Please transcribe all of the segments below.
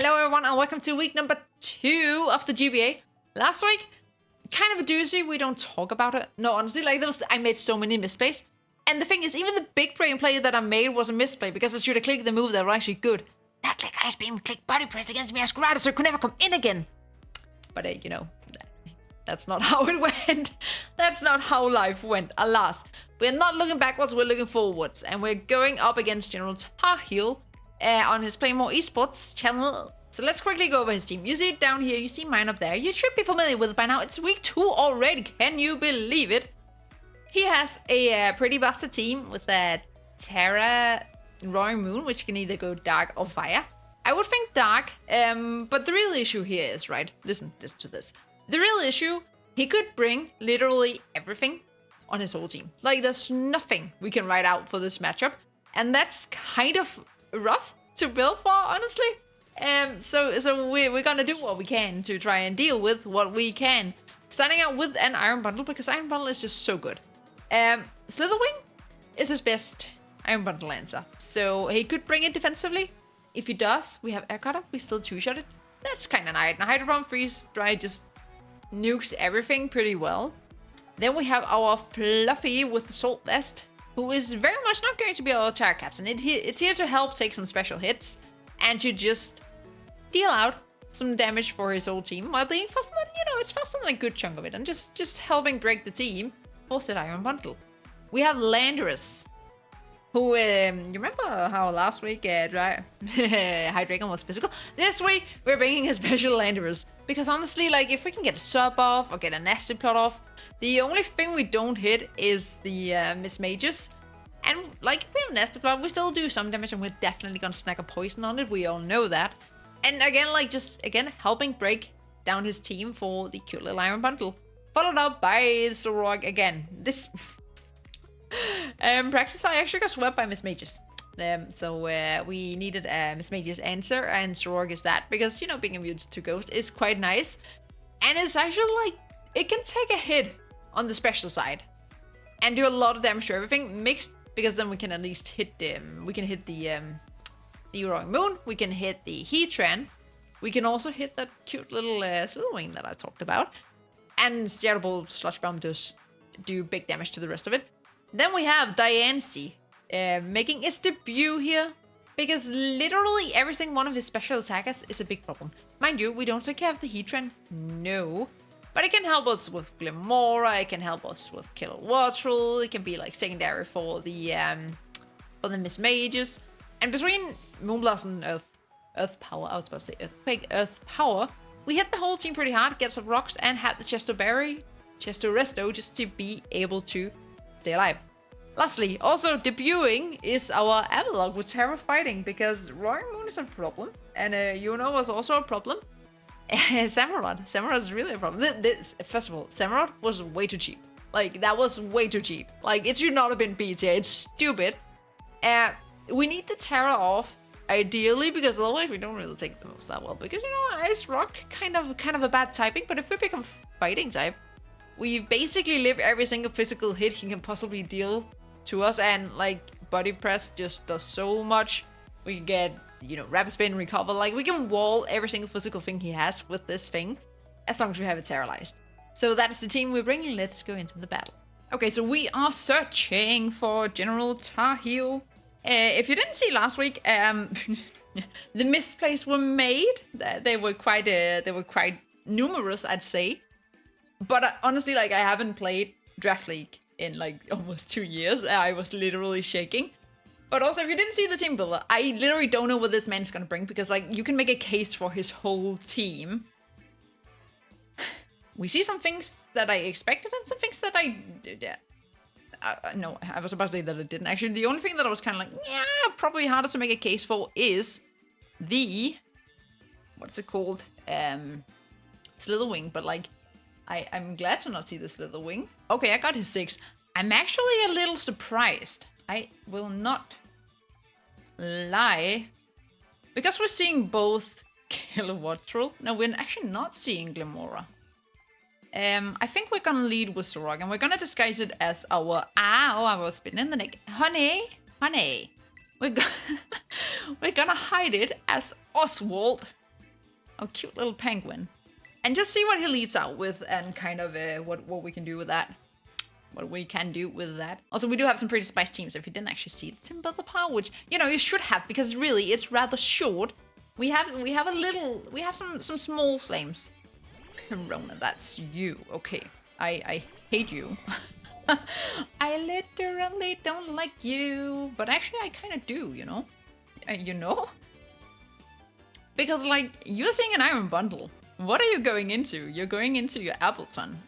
Hello everyone and welcome to week number 2 of the GBA. Last week, kind of a doozy, we don't talk about it. No, honestly, I made so many misplays. And the thing is, even the big brain play that I made was a misplay because I should have clicked the move that were actually good. That click ice beam, click body press against me as Scarlet, so it could never come in again. But that's not how it went. That's not how life went, alas. We're not looking backwards, we're looking forwards. And we're going up against GeneralTarheel on his Play More Esports channel. So let's quickly go over his team. You see it down here, you see mine up there. You should be familiar with it by now. It's week 2 already, can you believe it? He has a pretty busted team with a Terra Roaring Moon, which can either go dark or fire. I would think dark, but the real issue here is, right, listen to this. The real issue, he could bring literally everything on his whole team. Like, there's nothing we can write out for this matchup. And that's kind of rough to build for, honestly. So we're gonna do what we can to try and deal with what we can. Starting out with an Iron Bundle, because Iron Bundle is just so good. Slitherwing is his best Iron Bundle answer. So he could bring it defensively. If he does, we have Air Cutter. We still two-shot it. That's kind of nice. Now Hydro Bomb, Freeze Dry just nukes everything pretty well. Then we have our Fluffy with the Salt Vest, who is very much not going to be our Terra Captain. It's here to help take some special hits and to just deal out some damage for his whole team while being faster than, it's faster than a good chunk of it and just helping break the team for said Iron Bundle. We have Landorus, who, you remember how last week Hydreigon was physical? This week, we're bringing a special Landorus. Because honestly, if we can get a sub off or get a nasty plot off, the only thing we don't hit is the Miss Mages. And, if we have a nasty plot, we still do some damage and we're definitely gonna snag a poison on it. We all know that. And again, helping break down his team for the cute little Iron Bundle. Followed up by Sorog again. This... Praxis, I actually got swept by Miss Mages. So we needed a Miss Mages answer, and Sorog is that, because, being immune to Ghost is quite nice. And it's actually, it can take a hit on the special side and do a lot of damage to everything mixed, because then we can at least hit the Roaring Moon, we can hit the Heatran, we can also hit that cute little Slitherwing that I talked about, and Dragapults Slush Bomb does do big damage to the rest of it. Then we have Diancie making its debut here, because literally everything one of his special attackers is a big problem. Mind you, we don't take care of the Heatran, no. But it can help us with Glimora, it can help us with Kilowattrel, it can be secondary for the Miss Mages. And between Moonblast and Earth Power, I was supposed to say Earthquake, Earth Power, we hit the whole team pretty hard, get some rocks, and had the Chesto Resto just to be able to stay alive. Lastly, also debuting is our Avalok with Terra Fighting, because Roaring Moon is a problem, and was also a problem. Samurott is really a problem. First of all, Samurott was way too cheap. That was way too cheap. It should not have been beat here. It's stupid. We need the Terra off, ideally, because otherwise we don't really take the moves that well. Because, Ice Rock, kind of a bad typing, but if we become Fighting type, we basically live every single physical hit he can possibly deal to us, and Body Press just does so much. We can get, Rapid Spin, Recover, we can wall every single physical thing he has with this thing, as long as we have it terrorized. So that is the team we're bringing. Let's go into the battle. Okay, so we are searching for GeneralTarheel. If you didn't see last week, the misplays were made. They were quite numerous, I'd say. But honestly, I haven't played Draft League in almost 2 years. I was literally shaking. But also, if you didn't see the team builder, I literally don't know what this man's gonna bring, because you can make a case for his whole team. We see some things that I expected and some things that I did. No, I was about to say that I didn't. Actually, the only thing that I was kind of probably harder to make a case for is the, what's it called? Slitherwing, but I'm glad to not see the Slitherwing. Okay, I got his 6. I'm actually a little surprised. I will not lie. Because we're seeing both Kilowattrel. No, we're actually not seeing Glimora. I think we're gonna lead with Sorog, and we're gonna disguise it as our... Ow, I was bitten in the neck. Honey. We're gonna hide it as Oswald. Our cute little penguin. And just see what he leads out with and kind of what we can do with that. What we can do with that. Also, we do have some pretty spiced teams. If you didn't actually see the Timber the Power, which, you know, you should have, because really, it's rather short. We have some small flames. Corona, that's you. Okay, I hate you. I literally don't like you. But actually, I kind of do, you know? You know? Because, like, you're seeing an Iron Bundle. What are you going into? You're going into your Appleton.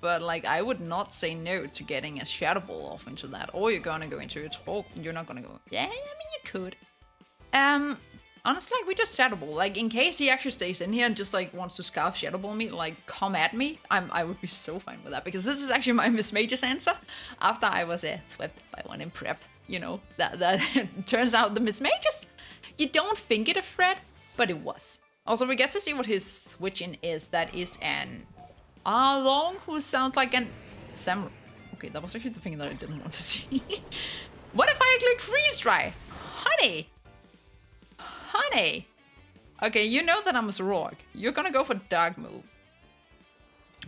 But, like, I would not say no to getting a Shadow Ball off into that. Or you're gonna go into your talk. You're not gonna go... Yeah, I mean, you could. Honestly, like, we just Shadow Ball. Like, in case he actually stays in here and just, like, wants to Scarf Shadow Ball me, like, come at me, I would be so fine with that. Because this is actually my Miss Major's answer. After I was swept by one in prep. You know, that turns out the Miss Majors, you don't think it a threat, but it was. Also, we get to see what his switch-in is. That is an Arlong, who sounds like an Samurai. Okay, that was actually the thing that I didn't want to see. What if I click Freeze Dry? Honey! Honey! Okay, you know that I'm a Zorog. You're gonna go for Dark Move.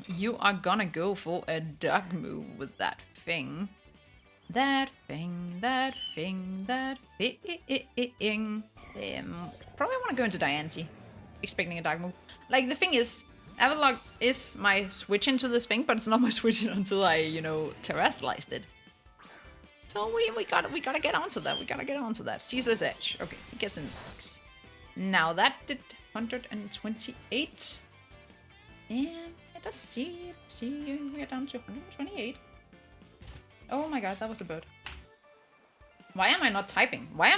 You are gonna go for a Dark Move with that thing. That thing. Probably want to go into Diancie. Expecting a Dark Move. Like, the thing is, Avalok is my switch into this thing, but it's not my switch in until I, you know, terrestrialized it. So we gotta get onto that. We gotta get onto that. Ceaseless Edge. Okay, he gets in this box. Now that did 128. And let's see. We're down to 128. Oh my god, that was a bird. Why am I not typing? Why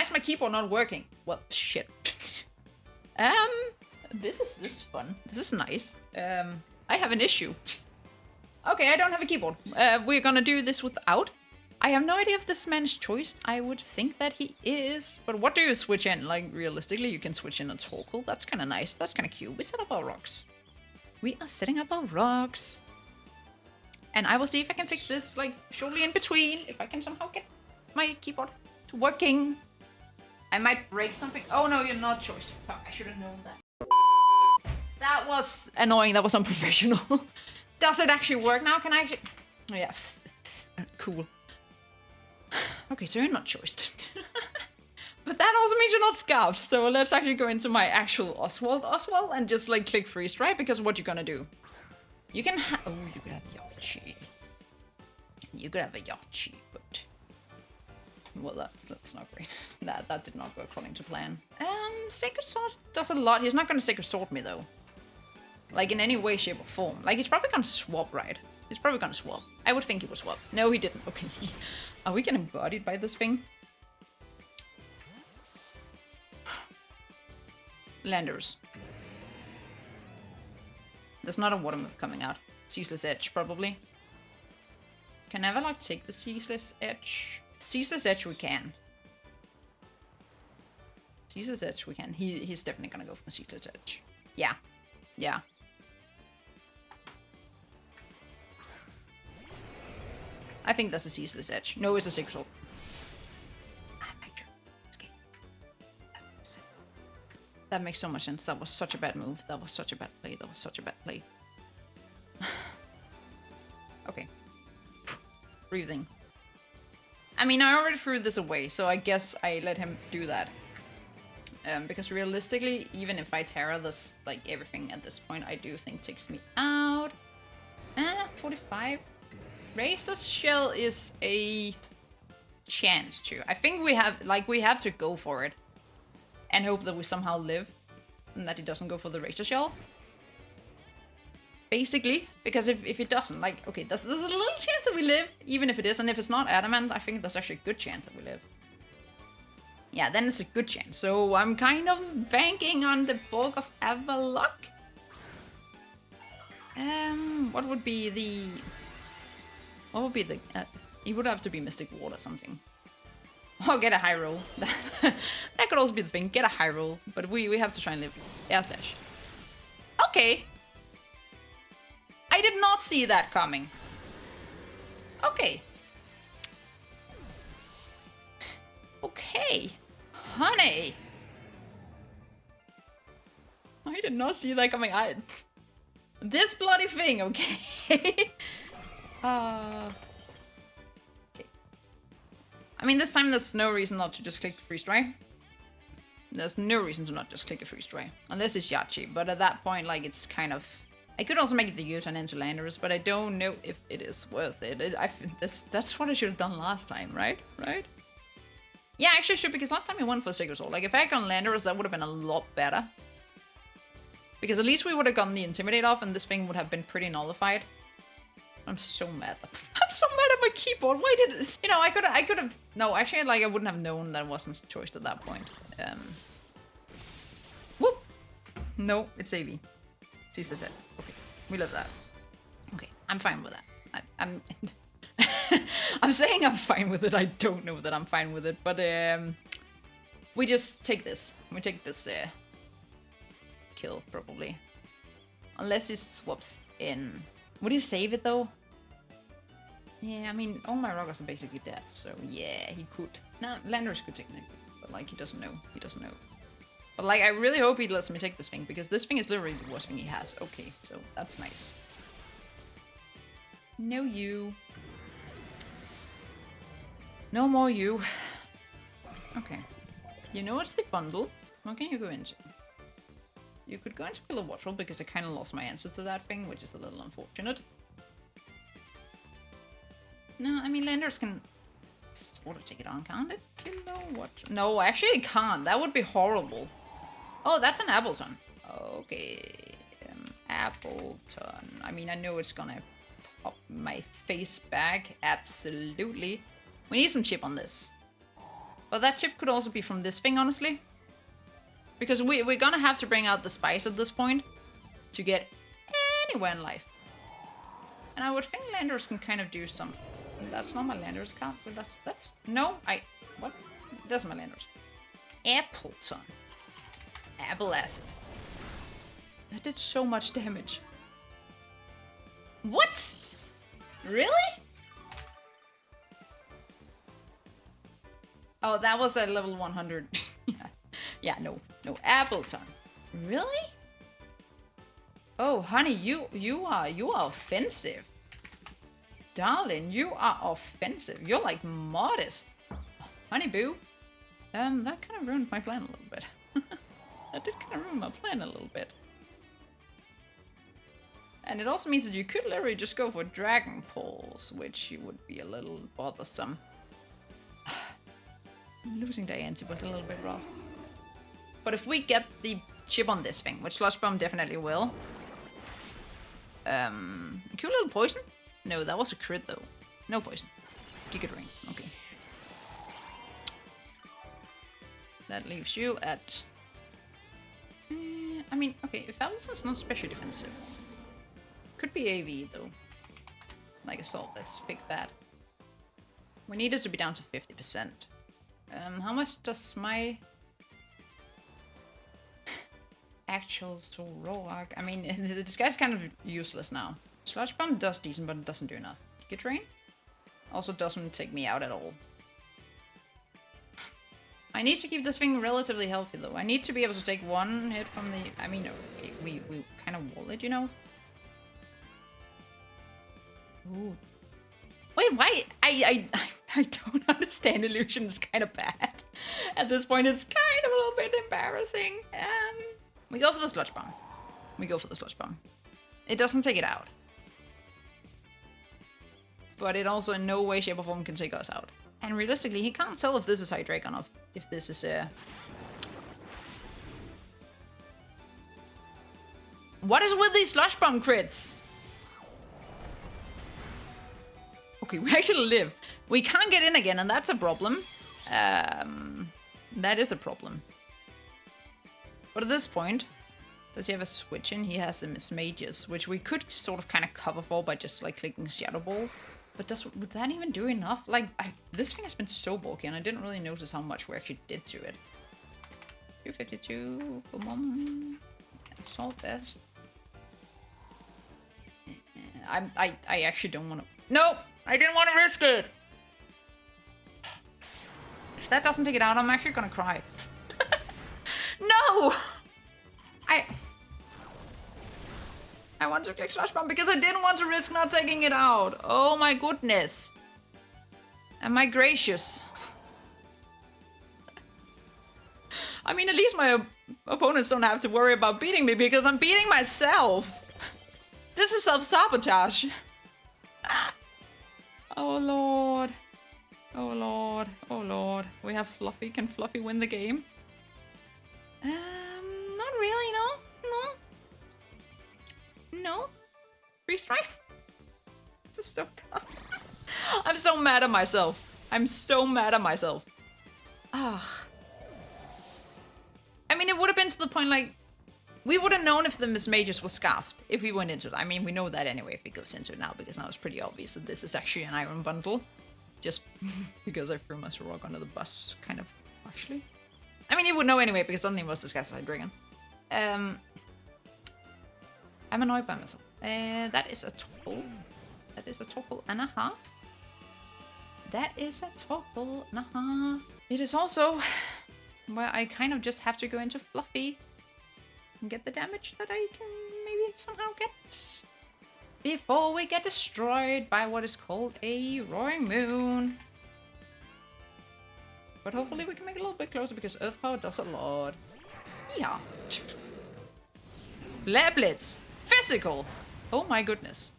is my keyboard not working? Well, shit. This is fun. This is nice. I have an issue. Okay, I don't have a keyboard. We're gonna do this without. I have no idea if this man is choiced. I would think that he is. But what do you switch in? Like, realistically, you can switch in a Torkoal. That's kind of nice. That's kind of cute. We set up our rocks. We are setting up our rocks. And I will see if I can fix this, like, shortly in between. If I can somehow get my keyboard to working. I might break something. Oh, no, you're not choiced. Fuck, I should have known that. That was annoying. That was unprofessional. Does it actually work now? Can I actually... Oh, yeah. Cool. Okay, so you're not choiced. But that also means you're not scarfed. So let's actually go into my actual Oswald and just, like, click freeze dry, because what you're gonna do? You can have... Oh, you could have Yachi. You could have a Yachi, but... Well, that's not great. That did not go according to plan. Sacred Sword does a lot. He's not gonna Sacred Sword me, though. Like, in any way, shape, or form. Like, he's probably gonna swap, right? He's probably gonna swap. I would think he would swap. No, he didn't. Okay. Are we getting bodied by this thing? Landers. There's not a water move coming out. Ceaseless Edge, probably. Can I ever, like, take the Ceaseless Edge? Ceaseless Edge we can. Ceaseless Edge we can. He's definitely gonna go for the Ceaseless Edge. Yeah. Yeah. I think that's a Ceaseless Edge. No, it's a Sacred Sword. That makes so much sense. That was such a bad move. That was such a bad play. That was such a bad play. Okay. Breathing. I mean, I already threw this away, so I guess I let him do that. Because realistically, even if I Terra this, like, everything at this point, I do think takes me out. 45. Razor's Shell is a chance to. I think we have to go for it. And hope that we somehow live. And that he doesn't go for the Razor Shell. Basically. Because if it doesn't, like, okay, there's a little chance that we live. Even if it is. And if it's not Adamant, I think there's actually a good chance that we live. Yeah, then it's a good chance. So I'm kind of banking on the bulk of Avalok. What would be the... What would be the... it would have to be Mystic Ward or something. Oh, get a high roll. That could also be the thing. Get a high roll. But we have to try and live. Air slash. Okay. I did not see that coming. Okay. Okay. Honey. I did not see that coming. This bloody thing, okay? Okay. I mean, this time there's no reason not to just click freeze dry. There's no reason to not just click a freeze dry. Unless it's Yachi, but at that point, like, it's kind of... I could also make it the U-turn into Landers, but I don't know if it is worth it. That's what I should have done last time, right? Right? Yeah, actually I should, because last time I won for Sacred Soul. Like, if I had gone Landers, that would have been a lot better. Because at least we would have gotten the Intimidate off, and this thing would have been pretty nullified. I'm so mad. I'm so mad at my keyboard. Why did it? You know, I could have. No, actually, like, I wouldn't have known that it wasn't choice at that point. Whoop. No, it's AV. Caesar said. Okay, we love that. Okay, I'm fine with that. I'm. I'm saying I'm fine with it. I don't know that I'm fine with it, but we just take this. We take this kill probably, unless he swaps in. Would he save it though? Yeah, I mean, all my rockers are basically dead, so yeah, he could. No, Landers could technically, but like, he doesn't know. He doesn't know. But like, I really hope he lets me take this thing, because this thing is literally the worst thing he has. Okay, so that's nice. No you. No more you. Okay. You know what's the bundle? What can you go into? You could go into Pillar Watchful, because I kind of lost my answer to that thing, which is a little unfortunate. No, I mean, Landers can sort of take it on, can't it? Pillar Watchful. No, actually it can't. That would be horrible. Oh, that's an Appleton. Okay. Appleton. I mean, I know it's gonna pop my face back. Absolutely. We need some chip on this. But that chip could also be from this thing, honestly. Because we're gonna have to bring out the spice at this point to get anywhere in life. And I would think Landers can kind of do some. That's not my Landers card, but that's no, what? That's my Landers. Appleton. Apple acid. That did so much damage. What? Really? Oh, that was at level 100. Yeah, no, Appleton. Really? Oh, honey, you are offensive. Darling, you are offensive. You're like modest. Honey boo. That kind of ruined my plan a little bit. That did kind of ruin my plan a little bit. And it also means that you could literally just go for Dragapults, which would be a little bothersome. Losing Diancie was a little bit rough. But if we get the chip on this thing, which Slush Bomb definitely will. Cool little poison? No, that was a crit though. No poison. Giga Ring. Okay. That leaves you at... I mean, okay, if Allison's not special defensive. Could be AV though. Like Assault, this big bad. We need it to be down to 50%. How much does my actual Zoroark? I mean, this guy's kind of useless now. Sludge Bomb does decent, but it doesn't do enough. Giga Drain also doesn't take me out at all. I need to keep this thing relatively healthy though. I need to be able to take one hit from the... I mean, okay, we kind of wall it, you know? Ooh. Wait, why? I don't understand. Illusion is kind of bad. At this point, it's kind of a little bit embarrassing. We go for the Sludge Bomb. We go for the Sludge Bomb. It doesn't take it out. But it also in no way, shape, or form can take us out. And realistically, he can't tell if this is Hydreigon or if this is What is with these Slush Bomb crits? Okay, we actually live. We can't get in again, and that's a problem. That is a problem. But at this point, does he have a switch in? He has the Miss Mages, which we could sort of kind of cover for by just like clicking Shadow Ball. But would that even do enough? Like, this thing has been so bulky, and I didn't really notice how much we actually did to it. 252, come on. Assault Vest. I actually don't want to... Nope! I didn't want to risk it! If that doesn't take it out, I'm actually gonna cry. No! I want to click Slush Bomb because I didn't want to risk not taking it out. Oh my goodness. Am I gracious? I mean, at least my opponents don't have to worry about beating me because I'm beating myself. This is self-sabotage. Oh lord. Oh lord. Oh lord. We have Fluffy. Can Fluffy win the game? Not really, no. No. Free strike? This is so bad. I'm so mad at myself. I'm so mad at myself. Ah. I mean, it would have been to the point, like, we would have known if the Miss Mages was scarfed if we went into it. I mean, we know that anyway if it goes into it now, because now it's pretty obvious that this is actually an iron bundle. Just because I threw my Sorok under the bus, kind of partially. I mean, you would know anyway, because something was disguised as a dragon. I'm annoyed by myself. That is a topple. That is a topple and a half. That is a topple and a half. It is also where I kind of just have to go into Fluffy and get the damage that I can maybe somehow get before we get destroyed by what is called a Roaring Moon. But hopefully we can make it a little bit closer because Earth Power does a lot. Yeah. Flare Blitz. Physical. Oh my goodness.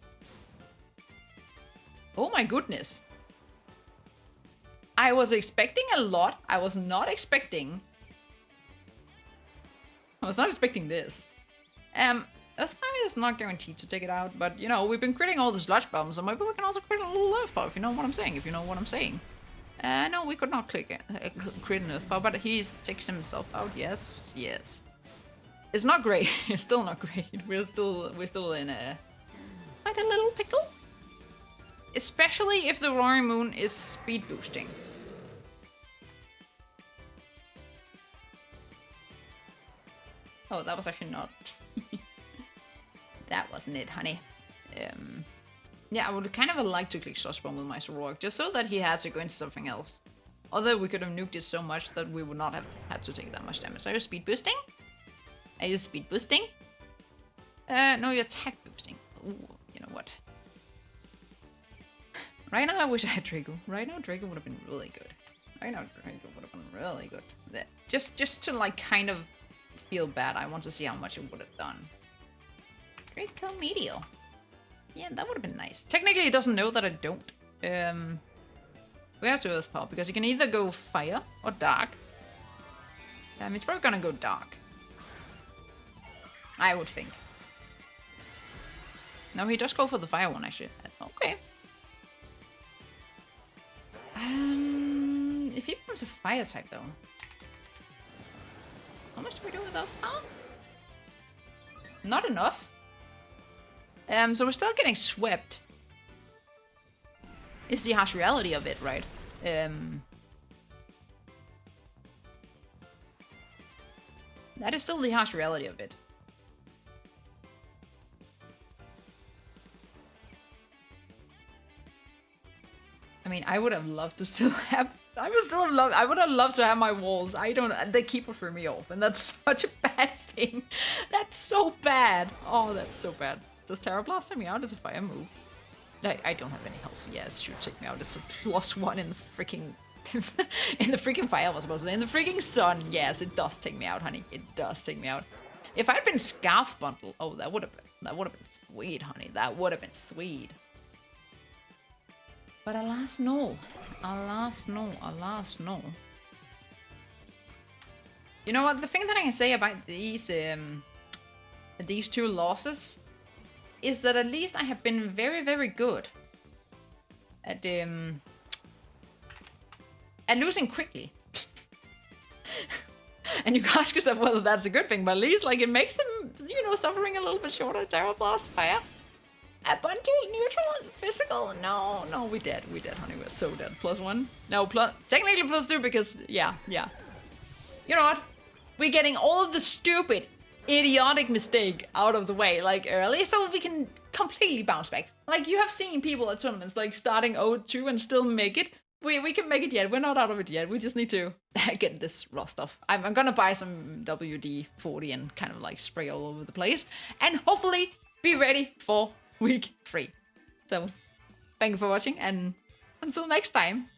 Oh my goodness. I was expecting a lot. I was not expecting this. Earth Power is not guaranteed to take it out, but you know, we've been critting all the sludge bombs, so maybe we can also crit a little Earth Power, if you know what I'm saying, no, we could not crit an Earth Power, but he takes himself out, yes. It's not great, it's still not great. We're still in quite a little pickle. Especially if the Roaring Moon is speed boosting. Oh, that was actually not... That wasn't it, honey. Yeah, I would kind of like to click Slush Bomb with my Sorok, just so that he had to go into something else. Although we could have nuked it so much that we would not have had to take that much damage. Are you speed boosting? Are you speed boosting? No, you're attack boosting. Ooh, you know what? Right now I wish I had Draco. Right now Draco would have been really good. Just to like kind of feel bad, I want to see how much it would have done. Draco Meteor. Yeah, that would have been nice. Technically it doesn't know that I don't. We have to Earth Power because you can either go Fire or Dark. It's probably gonna go Dark. I would think. No, he does go for the Fire one actually. Okay. If he becomes a Fire type though. How much do we do with that? Oh. Not enough. So we're still getting swept. Is the harsh reality of it, right? That is still the harsh reality of it. I mean, I would have loved to still have... I would have loved to have my walls. They keep threw me off, and that's such a bad thing. That's so bad. Oh, that's so bad. Does Terra Blast take me out as a fire move? I don't have any health. Yeah, it should take me out. It's a +1 in the freaking... in the freaking fire, I was supposed to say. In the freaking sun. Yes, it does take me out, honey. It does take me out. If I'd been Scarf Bundle... Oh, that would have been sweet, honey. That would have been sweet. But alas, no. Alas, no. Alas, no. You know what? The thing that I can say about these two losses is that at least I have been very, very good at losing quickly. And you can ask yourself whether that's a good thing, but at least like it makes him, you know, suffering a little bit shorter. Terra Blast, Fire. A bundle, neutral, and physical. No, we dead, honey. We're so dead. +1. No, technically +2 because yeah. You know what? We're getting all of the stupid, idiotic mistake out of the way like early, so we can completely bounce back. Like you have seen people at tournaments like starting 0-2 and still make it. We can make it yet. We're not out of it yet. We just need to get this raw stuff. I'm gonna buy some WD-40 and kind of like spray all over the place, and hopefully be ready for week 3. So thank you for watching, and until next time.